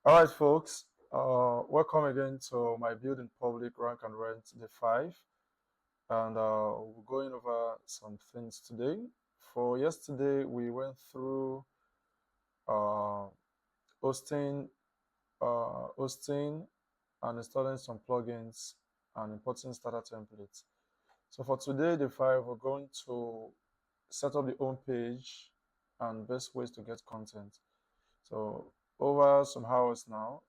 All right, folks. Welcome again to my Build in Public Rank and Rent Day 5. And we're going over some things today. For yesterday, we went through uh, hosting, hosting and installing some plugins and importing starter templates. So for today, day 5, we're going to set up the home page and best ways to get content. So over some hours now,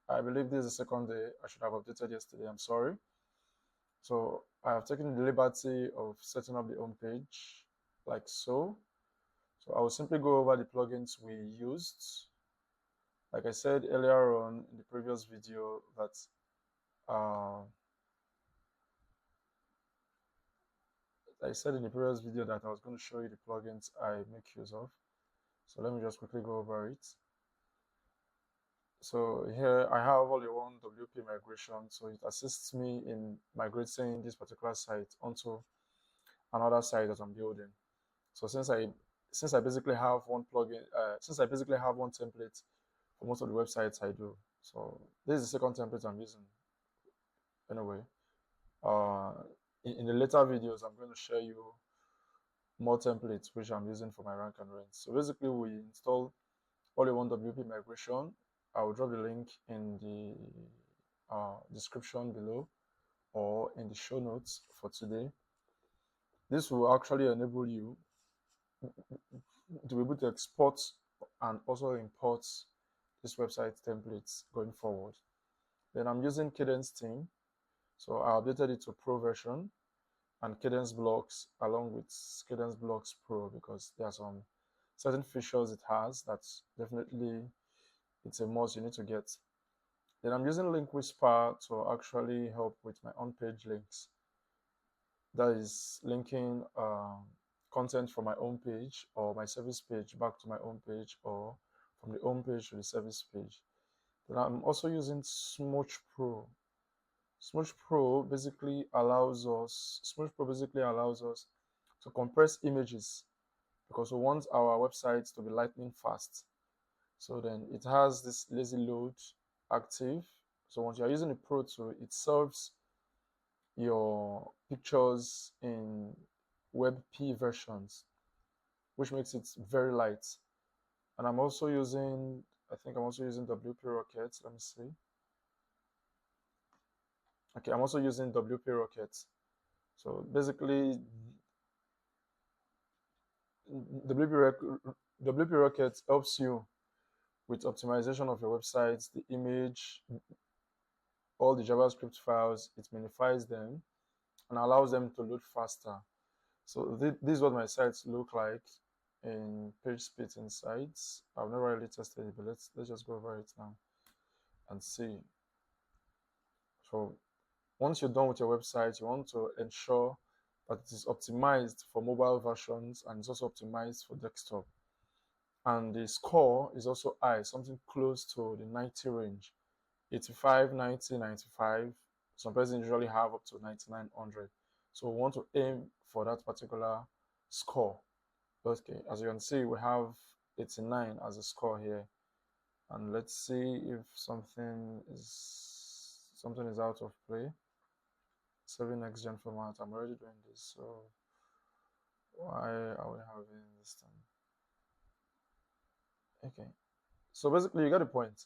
I believe this is the second day. I should have updated yesterday. I'm sorry. So I have taken the liberty of setting up the home page like so. So I will simply go over the plugins we used. Like I said earlier on in the previous video that I was going to show you the plugins I make use of. So let me just quickly go over it. So here I have all the one WP migration. So it assists me in migrating this particular site onto another site that I'm building. So since I basically have one plugin, since I basically have one template for most of the websites I do. So this is the second template I'm using. Anyway, in the later videos, I'm going to share you more templates which I'm using for my rank and rent. So basically, we install all-in-one WP migration. I will drop the link in the description below or in the show notes for today. This will actually enable you to be able to export and also import this website templates going forward. Then I'm using Cadence theme. So I updated it to Pro version and Cadence blocks along with Cadence blocks Pro because there are some certain features it has that's definitely it's a must you need to get. Then I'm using Link Whisper to actually help with my on-page links. That is linking content from my own page or my service page back to my own page or from the home page to the service page. Then I'm also using Smooch Pro. Smooch Pro basically allows us to compress images because we want our websites to be lightning fast. So then it has this lazy load active. So once you're using the Pro tool, it serves your pictures in WebP versions, which makes it very light. And I'm also using WP Rocket. Let me see. Okay, I'm also using WP Rocket. So basically, WP Rocket helps you with optimization of your websites, the image, all the JavaScript files. It minifies them and allows them to load faster. So this is what my sites look like in PageSpeed Insights. I've never really tested it, but let's just go over it now and see. So once you're done with your website, you want to ensure that it is optimized for mobile versions and it's also optimized for desktop. And the score is also high, something close to the 90 range. 85, 90, 95. Some persons usually have up to 9900. So we want to aim for that particular score. Okay, as you can see, we have 89 as a score here. And let's see if something is out of play. Saving next gen format. I'm already doing this, so why are we having this thing? Okay, so basically you get the point.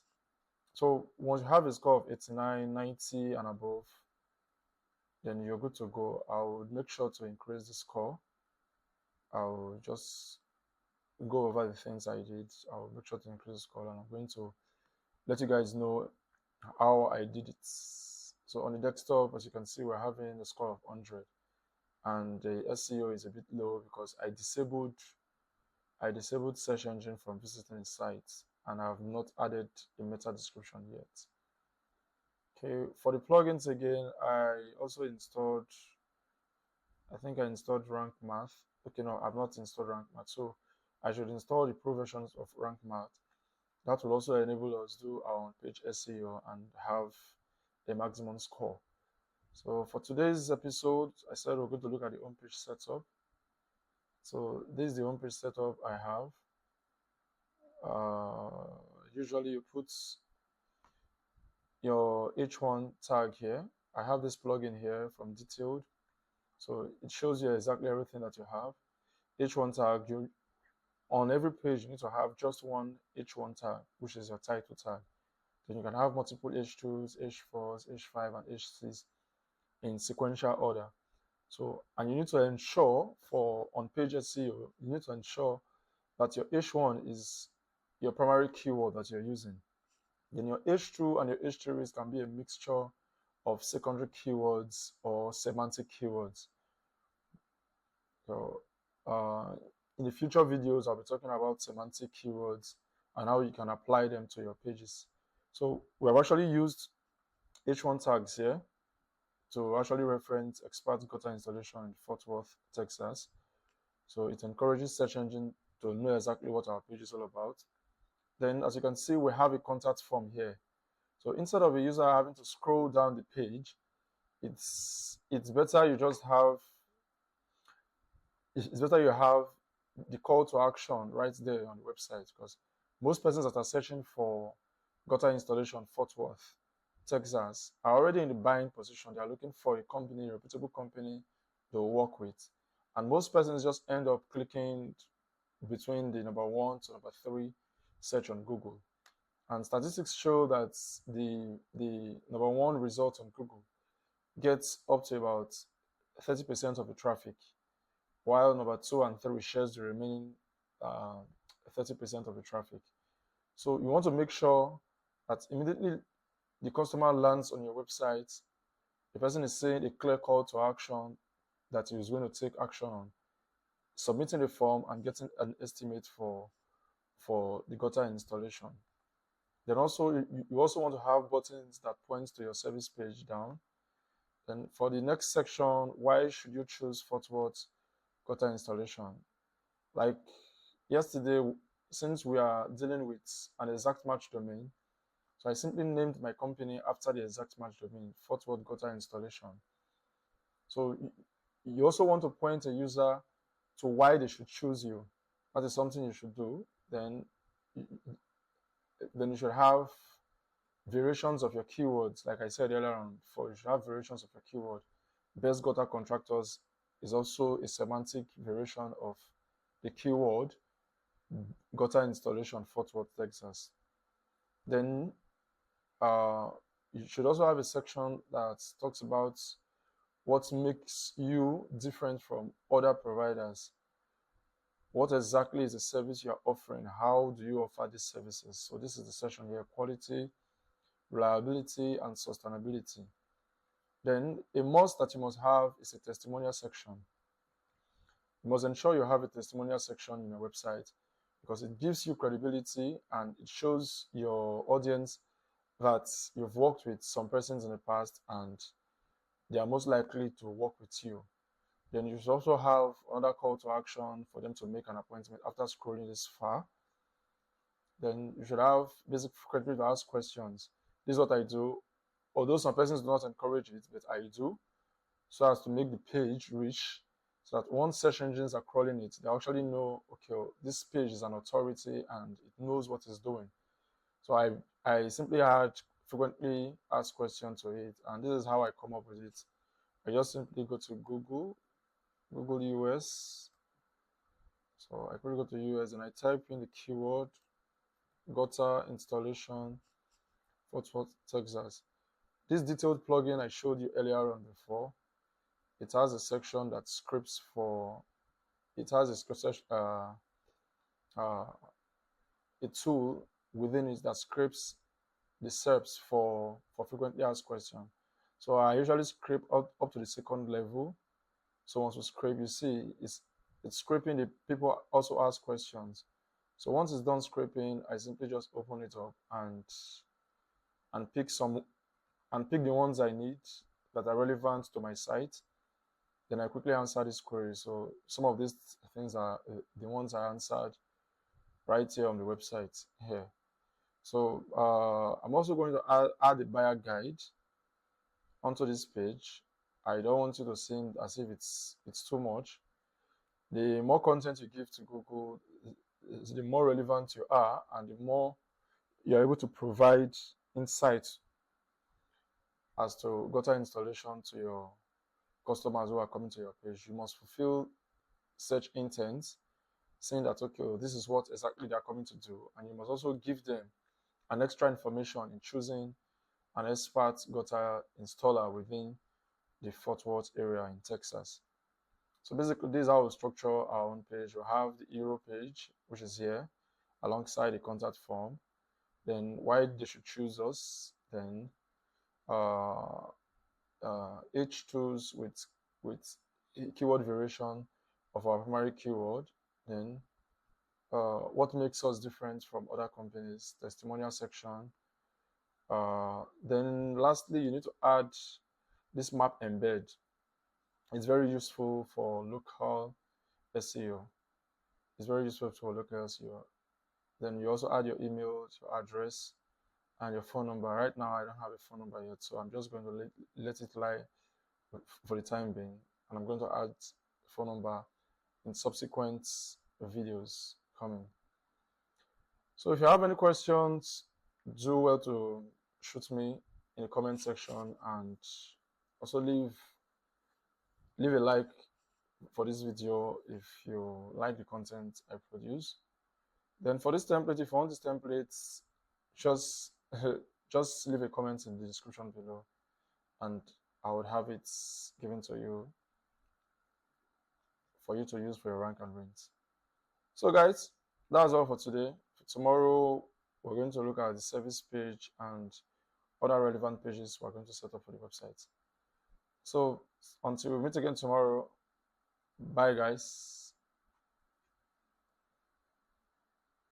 So once you have a score of 89, 90 and above, then you're good to go. I would make sure to increase the score. I'll just go over the things I did. I'll make sure to increase the score, and I'm going to let you guys know how I did it. So on the desktop, as you can see, we're having a score of 100, and the SEO is a bit low because I disabled search engine from visiting the site, and I have not added a meta description yet. Okay, for the plugins again, I think I installed Rank Math. Okay, no, I've not installed Rank Math, so I should install the pro versions of Rank Math. That will also enable us to do our on-page SEO and have a maximum score. So for today's episode, I said we're going to look at the homepage setup. So this is the homepage setup I have. Usually you put your H1 tag here. I have this plugin here from Detailed. So it shows you exactly everything that you have. H1 tag, on every page, you need to have just one H1 tag, which is your title tag. Then you can have multiple H2s, H4s, H5, and H6 in sequential order. So, and you need to ensure on page SEO, you need to ensure that your H1 is your primary keyword that you're using. Then your H2 and your H3s can be a mixture of secondary keywords or semantic keywords. So in the future videos, I'll be talking about semantic keywords and how you can apply them to your pages. So we have actually used H1 tags here to actually reference expert gutter installation in Fort Worth, Texas. So it encourages search engine to know exactly what our page is all about. Then as you can see, we have a contact form here. So instead of a user having to scroll down the page, it's better you just have the call to action right there on the website, because most persons that are searching for gutter installation Fort Worth, Texas are already in the buying position. They are looking for a company, a reputable company they'll work with. And most persons just end up clicking between the number 1 to number 3 search on Google. And statistics show that the number 1 result on Google gets up to about 30% of the traffic, while number 2 and 3 shares the remaining 30% of the traffic. So you want to make sure that immediately the customer lands on your website, the person is seeing a clear call to action that he is going to take action on, submitting the form and getting an estimate for the gutter installation. Then also you also want to have buttons that points to your service page down. Then for the next section, why should you choose Fort Worth gutter installation? Like yesterday, since we are dealing with an exact match domain, so I simply named my company after the exact match domain, Fort Worth gutter installation. So you also want to point a user to why they should choose you. That is something you should do. Then you should have variations of your keywords. Like I said earlier on, you should have variations of your keyword. Best gutter contractors is also a semantic variation of the keyword gutter installation Fort Worth, Texas. Then you should also have a section that talks about what makes you different from other providers. What exactly is the service you are offering? How do you offer these services? So this is the section here: quality, reliability, and sustainability. Then a must that you must have is a testimonial section. You must ensure you have a testimonial section in your website, because it gives you credibility and it shows your audience that you've worked with some persons in the past and they are most likely to work with you. Then you should also have another call to action for them to make an appointment after scrolling this far. Then you should have basic credibility to ask questions. This is what I do. Although some persons do not encourage it, but I do, so as to make the page rich, so that once search engines are crawling it, they actually know, okay, this page is an authority and it knows what it's doing. So I simply add frequently asked questions to it, and this is how I come up with it. I just simply go to Google US. So I could go to US and I type in the keyword gutter installation Fort Worth, Texas. This detailed plugin I showed you earlier on before, it has a section that scripts for, it has a tool within it that scripts the SERPs for frequently asked questions. So I usually scrape up to the second level. So once you scrape, you see it's scraping the people also ask questions. So once it's done scraping, I simply just open it up and pick the ones I need that are relevant to my site. Then I quickly answer this query. So some of these things are the ones I answered right here on the website here. So I'm also going to add a buyer guide onto this page. I don't want you to seem as if it's too much. The more content you give to Google, the more relevant you are, and the more you're able to provide insight as to gutter installation to your customers who are coming to your page, you must fulfill search intent, saying that, okay, well, this is what exactly they're coming to do. And you must also give them an extra information in choosing an expert gutter installer within the Fort Worth area in Texas. So basically, this is how we structure our own page. We have the hero page, which is here, alongside the contact form. Then why they should choose us. Then H2s with keyword variation of our primary keyword. Then what makes us different from other companies, testimonial section. Then lastly, you need to add this map embed. It's very useful for local SEO. It's very useful for local SEO. Then you also add your email, your address, and your phone number. Right now, I don't have a phone number yet, so I'm just going to let it lie for the time being. And I'm going to add phone number in subsequent videos coming. So if you have any questions, do well to shoot me in the comment section, and also leave a like for this video if you like the content I produce. Then for this template, if you want this template, just just leave a comment in the description below, and I would have it given to you for you to use for your rank and reigns. So guys, that's all for today. For tomorrow, we're going to look at the service page and other relevant pages we're going to set up for the website. So until we meet again tomorrow, bye guys.